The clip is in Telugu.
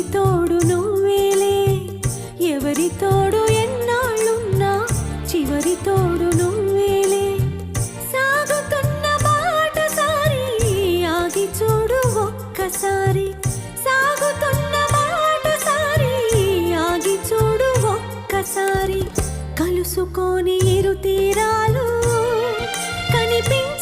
చివరి తోడు నువ్వేలే ఎవరి తోడు ఎన్నాళ్ళున్నా చివరి తోడు నువ్వేలే సాగుతున్న బాటసారి ఆగి చూడు ఒక్కసారి సాగుతున్న బాటసారి ఆగి చూడు ఒక్కసారి కలుసుకోని ఇరు తీరాలు కనిపించ